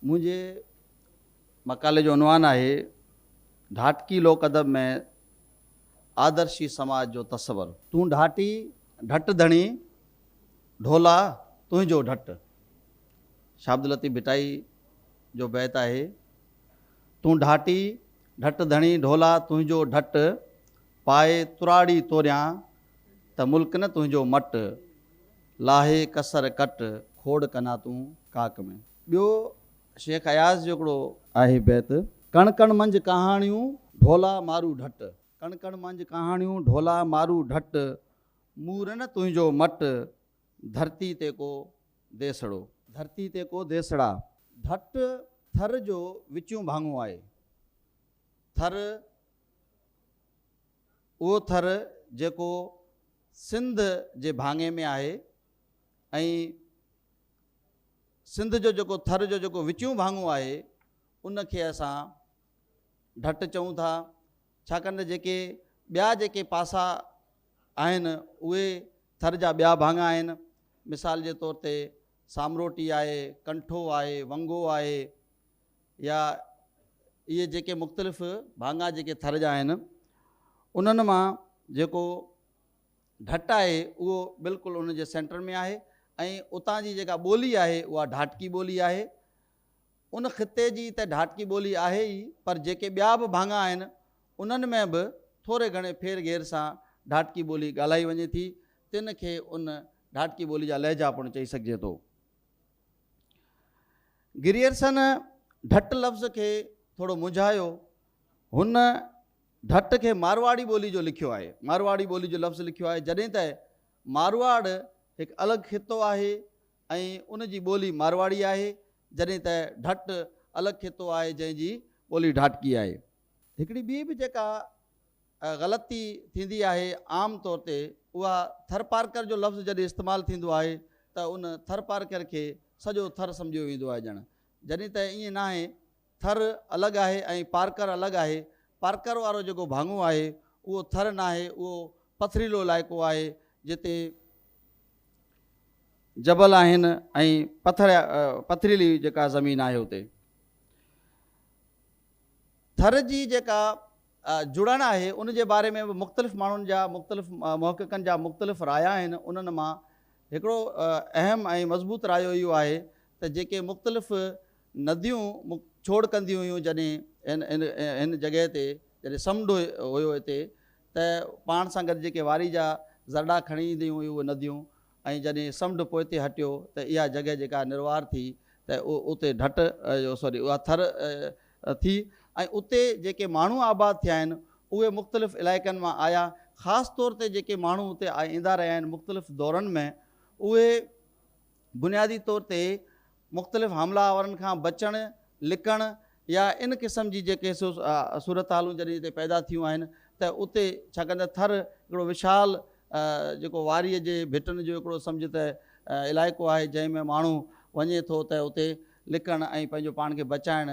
मुझे मकाले जो उनवान है ढाटकी लोक अदब में आदर्शी समाज जो तस्वर। तू ढाटी ढट धणी ढोला तुझो ढट। शाह अब्दुल लतीफ़ भिटाई जो बैत है, तू ढाटी ढट धणी ढोला तुझो ढट, पाए तुराड़ी तोरियां त मुल्क न तुझो मट, लाहे कसर कट खोड़ कना तू काक में। ॿियो शेख अयाज़ जो हिकिड़ो आहे बैत, कण कण मंझि कहाणियूं ढोला मारू ढट। कण कण मंझि कहाणियूं ढोला मारू ढट, मूर न तुंहिंजो मट, धरती ते को देसड़ो। धरती ते को देसड़ा। ढट थर जो विचूं भाङो आहे। थर उहो थर जेको सिंध जे भाङे में आहे, ऐं सिंध जो जेको थर जो जेको विचूं भाङो आहे उनखे असां ढट चऊं था। छाकाणि त जेके ॿिया जेके पासा आहिनि उहे थर जा ॿिया भाङा आहिनि। मिसाल जे तौर ते सामरोटी आहे, कंठो आहे, वंगो आहे, या इहे जेके मुख़्तलिफ़ भाङा जेके थर जा आहिनि उन्हनि मां जेको ढट आहे उहो बिल्कुलु उन जे सेंटर में आहे। ऐं उतां जी जेका ॿोली आहे उहा ढाटकी ॿोली आहे। उन ख़िते जी त ढाटकी ॿोली आहे ई, पर जेके ॿिया बि भाङा आहिनि उन्हनि में बि थोरे घणे फेर घेर सां ढाटकी ॿोली ॻाल्हाई वञे थी। तिन खे उन ढाटकी ॿोली जा लहजा पिणु चई सघिजे थो। गिरियर्सन ढट लफ़्ज़ खे थोरो मुंझायो। हुन ढट खे मारवाड़ी ॿोली जो लिखियो आहे, मारवाड़ी ॿोली जो लफ़्ज़ लिखियो आहे, जॾहिं त मारवाड़ हिकु अलॻि खितो आहे ऐं उन जी ॿोली मारवाड़ी आहे, जॾहिं त ढट अलॻि खितो आहे जंहिंजी ॿोली ढाटकी आहे। हिकिड़ी ॿी बि जेका ग़लती थींदी आहे आम तौर ते, उहा थर पार्कर जो लफ़्ज़ जॾहिं इस्तेमालु थींदो आहे त उन थर पार्कर खे सॼो थर सम्झियो वेंदो आहे ॼण, जॾहिं त ईअं न आहे। थर अलॻि आहे ऐं पार्कर अलॻि आहे। पार्कर वारो जेको भाङो आहे उहो थर न आहे, उहो पथरीलो इलाइक़ो आहे जिते जबल आहिनि ऐं पथरीली जेका ज़मीन आहे उते। थर जी जेका जुड़ण आहे उन जे बारे में बि मुख़्तलिफ़ माण्हुनि जा, मुख़्तलिफ़ मुहक़क़नि जा मुख़्तलिफ़ राया आहिनि। उन्हनि मां हिकिड़ो अहम ऐं मज़बूत रायो इहो आहे त जेके मुख़्तलिफ़ नदियूं छोड़ कंदियूं हुयूं जॾहिं हिन जॻह ते, जॾहिं समुंड हुयो हिते, त पाण सां गॾु जेके वारी जा ज़रड़ा खणी ईंदियूं हुयूं उहे नदियूं, ऐं जॾहिं समुंड पोइ ते हटियो त इहा जॻह जेका निर्वार थी त उते ढट उहा थर थी। ऐं उते जेके माण्हू आबाद थिया आहिनि उहे मुख़्तलिफ़ इलाइक़नि मां आया। ख़ासि तौर ते जेके माण्हू उते ईंदा रहिया आहिनि मुख़्तलिफ़ दौरनि में, उहे बुनियादी तौर ते मुख़्तलिफ़ हमलावरनि खां बचणु, लिकणु या इन क़िस्म जी जेके सूरत हालूं जॾहिं हिते पैदा थियूं आहिनि त उते, छाकाणि त थर हिकिड़ो विशाल जेको वारीअ जे भिटनि जो हिकिड़ो सम्झ त इलाइक़ो आहे जंहिंमें माण्हू वञे थो त उते लिकणु ऐं पंहिंजो पाण खे बचाइण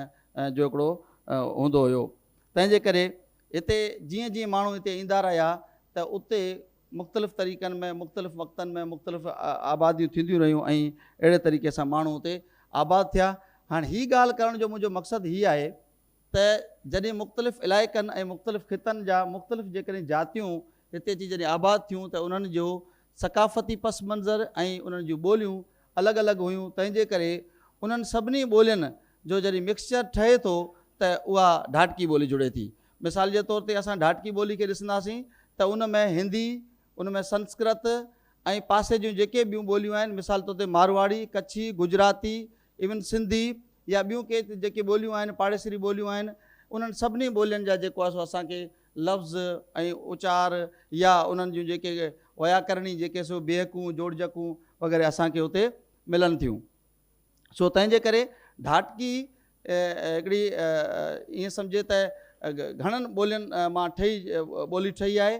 जो हिकिड़ो हूंदो हुयो। तंहिंजे करे हिते जीअं जीअं माण्हू हिते ईंदा रहिया त उते मुख़्तलिफ़ तरीक़नि में, मुख़्तलिफ़ वक़्तनि में मुख़्तलिफ़ आबादियूं थींदियूं रहियूं ऐं अहिड़े तरीक़े सां माण्हू उते आबाद थिया। हाणे हीअ ॻाल्हि करण जो मुंहिंजो मक़सदु हीअ आहे त जॾहिं मुख़्तलिफ़ इलाइक़नि ऐं मुख़्तलिफ़ ख़ितनि जा मुख़्तलिफ़ जेकॾहिं जातियूं हिते अची जॾहिं आबाद थियूं त उन्हनि जो सक़ाफ़ती पस मंज़र ऐं उन्हनि जूं ॿोलियूं अलॻि अलॻि हुयूं। तंहिंजे करे उन्हनि सभिनी ॿोलियुनि जो जॾहिं मिक्सचर ठहे थो त उहा ढाटकी ॿोली जुड़े थी। मिसाल जे तौर ते असां ढाटकी ॿोली खे ॾिसंदासीं त उन में हिंदी, उन में संस्कृत ऐं पासे जूं जेके ॿियूं ॿोलियूं आहिनि, मिसाल तौर ते मारवाड़ी, कच्छी, गुजराती, इवन सिंधी या ॿियूं के जेके ॿोलियूं आहिनि, पाड़ेसरी ॿोलियूं आहिनि, उन्हनि सभिनी ॿोलियुनि जा जेको आहे सो असांखे लफ़्ज़ ऐं उचार या उन्हनि जूं जेके वयाकरणी जेके सो बेहकूं, जोड़जकूं वग़ैरह असांखे उते मिलनि थियूं। सो तंहिंजे करे ढाटकी हिकिड़ी ईअं सम्झे त घणनि ॿोलियुनि मां ॿोली ठही आहे।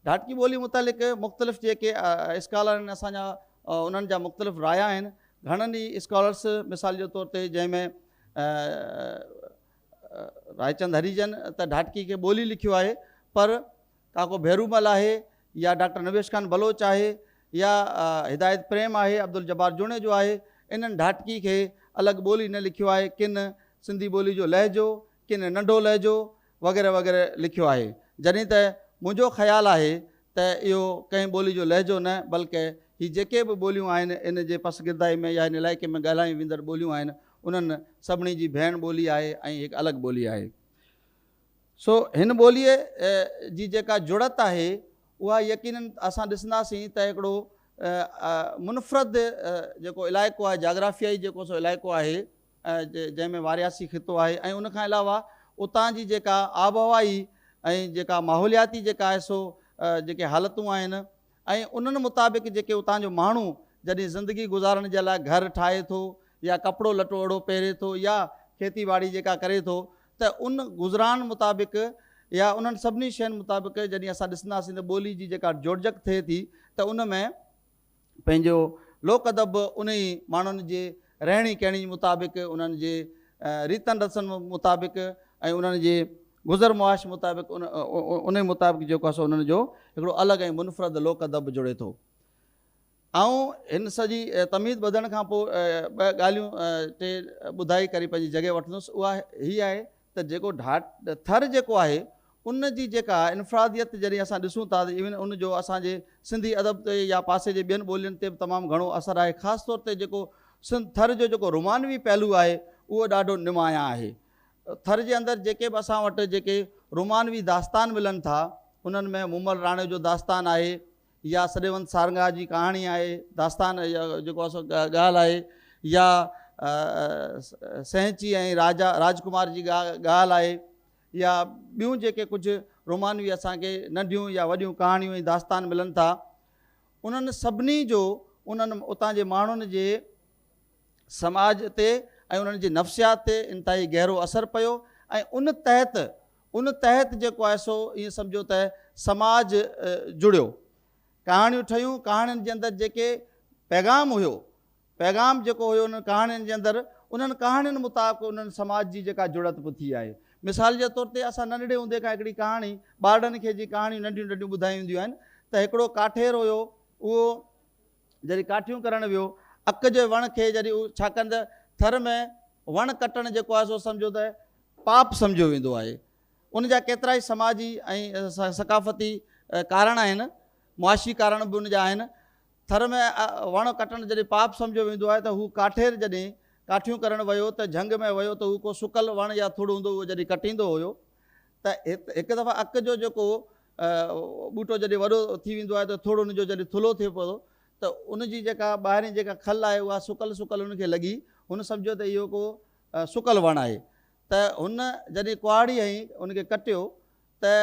ढाटकी ॿोली मुतालिक़ मुख़्तलिफ़ जेके स्कॉलर आहिनि असांजा, उन्हनि जा मुख़्तलिफ़ राया आहिनि। घणनि ई स्कॉलर्स, मिसाल जे तौर ते जंहिंमें रायचंद हरिजन त ढाटकी खे ॿोली लिखियो आहे, पर काको भैरूमल आहे या डॉक्टर नवेश खान बलोच आहे या हिदायत प्रेम आहे, अब्दुल जब्बार जुणे जो आहे, इन्हनि ढाटकी खे अलॻि ॿोली न लिखियो आहे, किन सिंधी ॿोली जो लहजो, किन नंढो लहजो वग़ैरह वग़ैरह लिखियो आहे। जॾहिं त मुंहिंजो ख़्यालु आहे त इहो कंहिं ॿोली जो लहजो न, बल्कि हीअ जेके बि ॿोलियूं आहिनि इन जे पसगिरदाई में या इन इलाइक़े में ॻाल्हायूं वेंदड़ ॿोलियूं आहिनि, उन्हनि सभिनी जी भेण ॿोली आहे ऐं हिकु अलॻि ॿोली आहे। सो हिन ॿोलीअ जी जेका जुड़त आहे उहा यकीनन असां ॾिसंदासीं त हिकिड़ो मुनफ़रद जेको इलाइक़ो आहे, जाग्राफियाई जेको सो इलाइक़ो आहे जंहिंमें वारियासी ख़ितो आहे, ऐं उनखां अलावा उतां जी जेका आबहवाई ऐं जेका माहौलियाती जेका आहे सो जेके हालतूं आहिनि, ऐं उन्हनि मुताबिक़ जेके उतां जो माण्हू जॾहिं ज़िंदगी गुज़ारण जे लाइ घर ठाहे थो या कपिड़ो लटो अहिड़ो पहिरे थो या खेती ॿाड़ी जेका करे थो, त उन गुज़रान मुताबिक़ या उन्हनि सभिनी शयुनि मुताबिक़ जॾहिं असां ॾिसंदासीं त ॿोली जी जेका जोड़जक थिए थी त उन में पंहिंजो लोक अदब उन ई माण्हुनि जे रहणी कहणी मुताबिक़, उन्हनि जे रीतनि रसम मुताबिक़ ऐं उन्हनि जे गुज़र मुआश मुताबिक़ उन मुताबिक़ जेको आहे सो उन्हनि जो हिकिड़ो अलॻि ऐं मुनफ़रद लोक अदब जुड़े थो। ऐं हिन सॼी तमीज़ ॿधण खां पोइ ॿ ॻाल्हियूं टे ॿुधाई करे पंहिंजी जॻह वठंदुसि। उहा हीअ आहे त जेको थर जेको आहे उन जी जेका इनफ़रादियत जॾहिं असां ॾिसूं था त इवन उन जो असांजे सिंधी अदब ते या पासे जे ॿियनि ॿोलियुनि ते बि तमामु घणो असरु आहे। ख़ासि तौर ते जेको थर जो जेको रुमानवी पहलू आहे उहो ॾाढो नुमायां आहे। थर जे अंदरि जेके बि असां वटि जेके रुमानवी दास्तान मिलनि था, उन्हनि में मुमल राणे जो दास्तान आहे या सॾेवंत सारंगा जी कहाणी आहे, दास्तान जेको आहे सो ॻाल्हि आहे, या सहची ऐं राजकुमार जी ॻाल्हि आहे, या ॿियूं जेके कुझु रुमानवी असांखे नंढियूं या वॾियूं कहाणियूं ऐं दास्तान मिलनि था, उन्हनि सभिनी जो उन्हनि उतां जे माण्हुनि जे समाज ते ऐं उन्हनि जी नफ़्सियात ते इंतिहाई गहरो असरु पियो। ऐं उन तहत जेको आहे सो ईअं सम्झो त समाज जुड़ियो, कहाणियूं ठहियूं, कहाणियुनि जे अंदरि जेके पैगाम हुयो, पैगाम जेको हुयो उन कहाणियुनि जे अंदरि, उन्हनि कहाणियुनि मुताबिक़ उन्हनि समाज जी जेका जुड़त बि थी आहे। मिसाल जे तौर ते असां नंढड़े हूंदे खां हिकिड़ी कहाणी ॿारनि खे जी कहाणियूं नंढियूं नंढियूं ॿुधाई वेंदियूं आहिनि त हिकिड़ो काठेर हुयो, उहो जॾहिं काठियूं करणु वियो, अक जे वण खे जॾहिं उहो छाकाणि त थर में वण कटणु जेको आहे सो सम्झो त पाप सम्झियो वेंदो आहे। उन जा केतिरा ई समाजी ऐं सकाफ़ती कारण आहिनि, मुआशी कारण बि उन जा आहिनि। थर में वण कटणु जॾहिं पाप सम्झियो वेंदो आहे त हू काठेर जॾहिं काठियूं करणु वियो त झंग में वियो त हू को सुकल वण या थुड़ हूंदो उहो जॾहिं कटींदो हुयो त हिकु दफ़ा अक जो जेको ॿूटो जॾहिं वॾो थी वेंदो आहे त थुड़ हुनजो जॾहिं थुल्हो थिए पियो त उनजी जेका ॿाहिरीं जेका खल आहे उहा सुकल हुनखे लॻी, हुन सम्झो त इहो को सुकल वण आहे। त हुन जॾहिं कुहाड़ी हईं उनखे कटियो त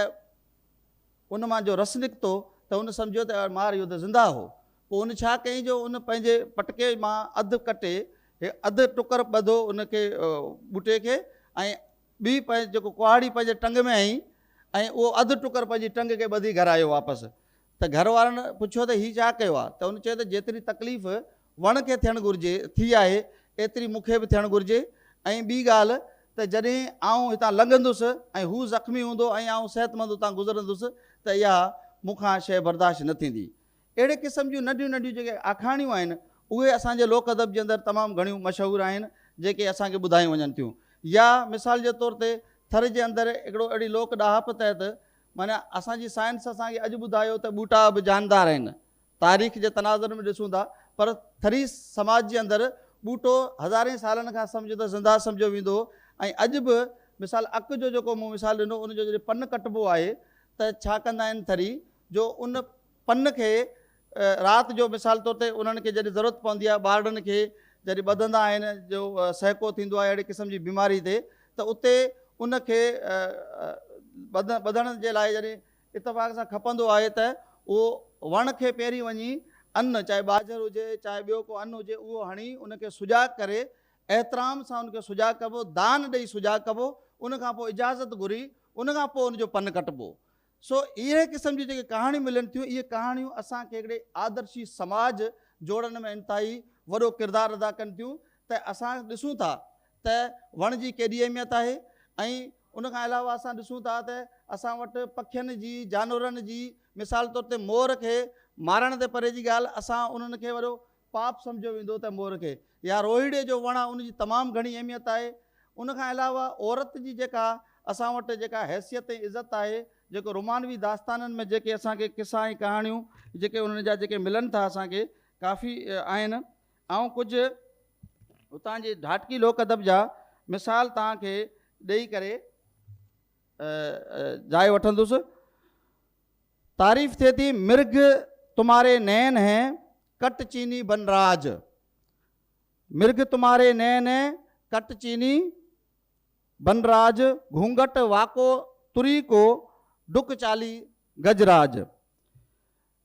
उन मां जो रस निकितो त हुन सम्झो त मार इहो त ज़िंदा हो। पोइ उन छा कयईं जो उन पंहिंजे पटके मां अधु कटे अधु टुकर ॿधो उनखे ॿूटे खे, ऐं ॿी पंहिंजे जेको कुहाड़ी पंहिंजे टंग में हईं ऐं उहो अधु टुकर पंहिंजी टंग खे ॿधी घर आयो वापसि। त घर वारनि पुछियो त हीअ छा कयो आहे, त हुन चयो त जेतिरी तकलीफ़ वण खे थियणु घुरिजे थी आहे एतिरी मूंखे बि थियणु घुरिजे। ऐं ॿी ॻाल्हि त जॾहिं आउं हितां लंघंदुसि ऐं हू ज़ख़्मी हूंदो ऐं आउं सिहतमंद हुतां गुज़रंदुसि त इहा मूंखां शइ बर्दाश्त न थींदी। अहिड़े क़िस्म जूं नंढियूं नंढियूं जेके आखाणियूं आहिनि उहे असांजे लोक अदब जे अंदरि तमामु घणियूं मशहूरु आहिनि जेके असांखे ॿुधायूं वञनि थियूं। या मिसाल जे तौर ते थर जे अंदरि हिकिड़ो अहिड़ी लोक ॾाहप तहत माना असांजी साइंस असांखे अॼु ॿुधायो त ॿूटा बि जानदार आहिनि, तारीख़ जे तनाज़ुर में ॾिसूं था, पर थरी समाज जे अंदरि ॿूटो हज़ारे सालनि खां सम्झो त ज़िंदा सम्झो वेंदो। ऐं अॼु बि मिसाल अक जो जेको मूं मिसाल ॾिनो उनजो जॾहिं पन कटिबो आहे त छा कंदा आहिनि थरी जो उन पन खे राति जो मिसाल तौर ते उन्हनि खे जॾहिं ज़रूरत पवंदी आहे ॿारनि खे जॾहिं ॿधंदा आहिनि जो सहको थींदो आहे अहिड़े क़िस्म जी बीमारी ते, त उते उनखे ॿधण जे लाइ जॾहिं इतफ़ाक़ सां खपंदो आहे त उहो वण खे पहिरीं वञी अन्न चाहे ॿाझर हुजे चाहे ॿियो को अन्न हुजे उहो हणी उनखे सुजाॻ करे एतिराम सां उनखे सुजाॻ कबो, दान ॾेई सुजाॻ कबो, उनखां पोइ इजाज़त घुरी उनखां पोइ उनजो पन कटिबो। सो इहे क़िस्म जी जेके कहाणियूं मिलनि थियूं इहे कहाणियूं असांखे हिकिड़े आदर्शी समाज जोड़ण में इंतिहाई वॾो किरदारु अदा कनि थियूं। त असां ॾिसूं था त वण जी केॾी अहमियत आहे। ऐं उनखां अलावा असां ॾिसूं था त असां वटि पखियुनि जी जानवरनि जी मिसाल तौर ते मोर खे मारण ते परे जी ॻाल्हि, असां उन्हनि खे वॾो पाप सम्झो वेंदो त मोर खे, या रोहिड़े जो वणु आहे उनजी तमामु घणी अहमियत आहे। उनखां अलावा औरत जी जेका असां वटि जेका हैसियत ऐं इज़त आहे, जेको रोमानवी दास्ताननि में जेके असांखे किसा ऐं कहाणियूं जेके उन्हनि जा जेके मिलनि था असांखे काफ़ी आहिनि। ऐं कुझु उतां जे ढाटकी लोक अदब जा मिसाल तव्हांखे ॾेई करे जाइ वठंदुसि। तारीफ़ थिए थी, मिर्ग तुम्हारे नैन हैं कट चीनी बनराज, मिर्ग तुम्हारे नैन हैं कट चीनी बनराज, घूंघट वाको तुरी को डुक चाली गजराज।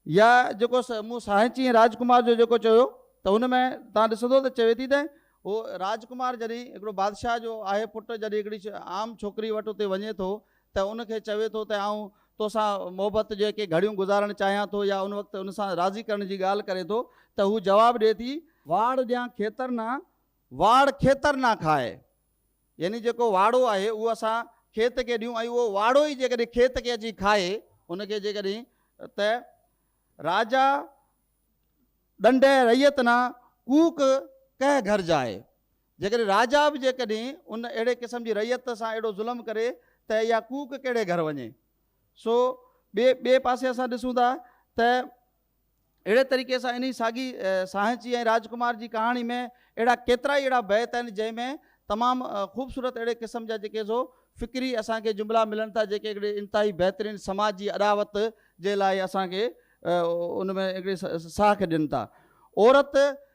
या जेको मूं साहिची राजकुमार जो जेको चयो त हुन में तव्हां ॾिसंदो त चवे थी त उहो राजकुमार जॾहिं हिकिड़ो बादशाह जो आहे पुटु, जॾहिं हिकिड़ी आम छोकिरी वटि उते वञे थो त उनखे चवे थो त आऊं तोसां मोहबत जेके घड़ियूं गुज़ारणु चाहियां थो, या उन वक़्तु उन सां राज़ी करण जी ॻाल्हि करे थो त हू जवाबु ॾिए थी, वाड़ ॾियां खेतर ना, वाड़ खेतर ना खाए। यानी जेको वाड़ो आहे उहो असां खेत खे ॾियूं, ऐं उहो वाड़ो ई जेकॾहिं खेत खे अची खाए उनखे जेकॾहिं त राजा ॾंडे रैयत ना कूक कंहिं घर जाए। जेकॾहिं राजा बि जेकॾहिं उन अहिड़े क़िस्म जी रैयत सां अहिड़ो ज़ुल्म करे त इहा कूक कहिड़े घर वञे। सो ॿिए पासे असां ॾिसूं था त अहिड़े तरीक़े सां इन साॻी साहिची ऐं राजकुमार जी कहाणी में अहिड़ा केतिरा ई अहिड़ा बैत आहिनि जंहिंमें तमामु ख़ूबसूरत अहिड़े क़िस्म जा जेके सो फ़िक्री असांखे जुमिला मिलनि था, जेके हिकिड़े इंतिहाई बहितरीनु समाज जी अॾावत जे लाइ असांखे उन में हिकिड़ी साख ॾियनि था। औरत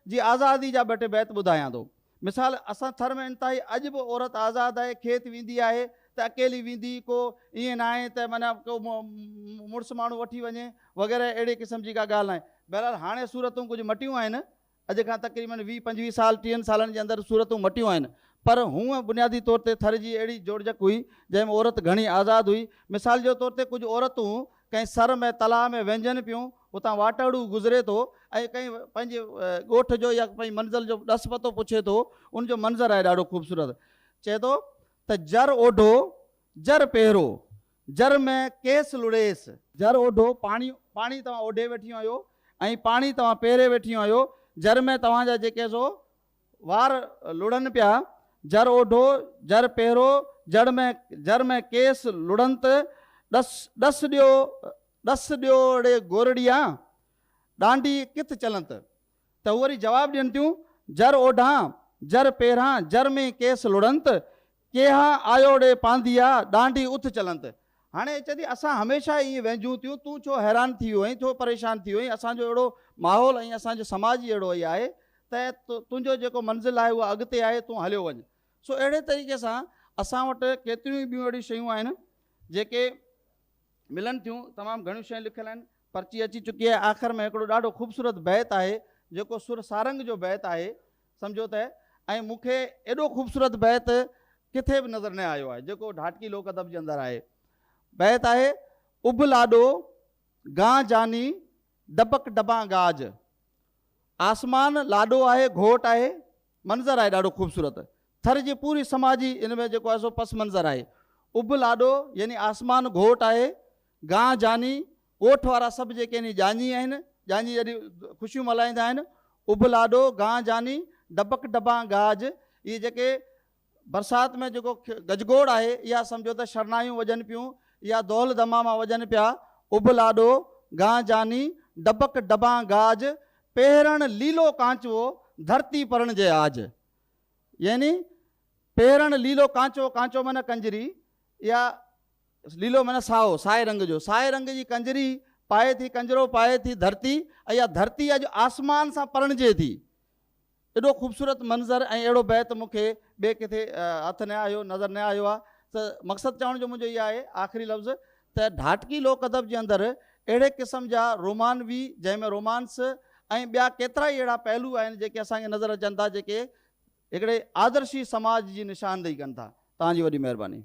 जी आज़ादी जा ॿ टे बैत ॿुधायां थो। मिसाल, असां थर में इंतिहाई अॼु बि औरत आज़ादु आहे, खेत वेंदी आहे त अकेली वेंदी, को ईअं न आहे त माना को मुड़ुसु माण्हू वठी वञे वग़ैरह, अहिड़े क़िस्म जी का ॻाल्हि न आहे। बहरहाल हाणे सूरतूं कुझु मटियूं आहिनि, अॼु खां तक़रीबन 20-25 साल 30 सालनि जे अंदरि सूरतूं मटियूं आहिनि, पर हूअं बुनियादी तौर ते थर जी अहिड़ी जोड़जक हुई जंहिंमें औरत घणी आज़ादु हुई। मिसाल जे तौर ते कुझु औरतूं कंहिं सर में तलाउ में व्यंजन पियूं, उतां वाटड़ू गुज़रे थो ऐं कंहिं पंहिंजे ॻोठ जो या पंहिंजी मंज़िल जो ॾस पतो पुछे थो, उनजो मंज़र आहे ॾाढो ख़ूबसूरत। चए थो त जर ओढो जर पहिरो, जर में केस लुड़ेस, जर ओढो पाणी तव्हां ओढे वेठियूं आहियो ऐं पाणी तव्हां पहिरे वेठियूं आहियो, जर में तव्हांजा जेके सो वार लुड़नि पिया, जर ओढो जर पहिरो, जर में केस लुड़नि त ॾस ॾियो ड़े गोरड़िया डांडी किथ चलंत। त उहे वरी जवाबु ॾियनि थियूं, जर ओढां जर पहिरां, जर में केस लुड़ंत, केहा आयो ॾे पांदिया डांडी उथ चलंत। हाणे चए थी असां हमेशह ईअं वेंझूं थियूं, तूं छो हैरान थी वियो आहीं, छो परेशान थी वियो आहीं, असांजो अहिड़ो माहौल ऐं असांजो समाज ई अहिड़ो ई आहे त तुंहिंजो जेको मंज़िल आहे उहा अॻिते आहे, तूं हलियो वञ। सो अहिड़े तरीक़े सां असां वटि केतिरियूं ई ॿियूं अहिड़ियूं शयूं आहिनि जेके मिलनि थियूं, तमामु घणियूं शयूं लिखियलु आहिनि। पर्ची अची चुकी आहे। आख़िर में हिकिड़ो ॾाढो ख़ूबसूरत बैत आहे जेको सुर सारंग जो बैत आहे, सम्झो त, ऐं मूंखे एॾो ख़ूबसूरत बैत किथे बि नज़र न आयो आहे जेको ढाटकी लोक अदब जे अंदरि आहे। बैत आहे, उब लाॾो गां जानी डबक डबा गाज। आसमान लाॾो आहे, घोट आहे, मंज़र आहे ॾाढो ख़ूबसूरत, थर जी पूरी समाजी इन में जेको आहे सो पस मंज़र आहे। उब लाॾो यानी आसमान घोट आहे, गां जानी ॻोठ वारा सभु जेके आहिनि जानी आहिनि, जानी जॾहिं ख़ुशियूं मल्हाईंदा आहिनि। उब लाॾो गां जानी डबक डबा गाज, इहे जेके बरसाति में जेको गजगोड़ आहे, इहा सम्झो त शरनायूं वॼनि पियूं या दौल दमामा वॼनि पिया। उब लाॾो गां जानी डबक डबा गाज, पहिरण लीलो कांचो धरती परण जे आज। यानी पहिरण लीलो कांचो, कांचो माना कंजरी, या लीलो माना साओ, साए रंग जो, साए रंग जी कंजरी पाए थी, कंजरो पाए थी धरती, ऐं इहा धरती अॼु आसमान सां परणिजे थी। एॾो ख़ूबसूरत मंज़र ऐं अहिड़ो बैत मूंखे ॿिए किथे हथ न आयो, नज़र न आयो आहे। त मक़सदु चवण जो मुंहिंजो इहो आहे, आख़िरी लफ़्ज़, त ढाटकी लोक अदब जे अंदरि अहिड़े क़िस्म जा रोमानवी, जंहिंमें रोमांस ऐं ॿिया केतिरा ई अहिड़ा पहलू आहिनि जेके असांखे नज़र अचनि था, जेके हिकिड़े आदर्शी समाज जी निशानदेही कनि था। तव्हांजी वॾी महिरबानी।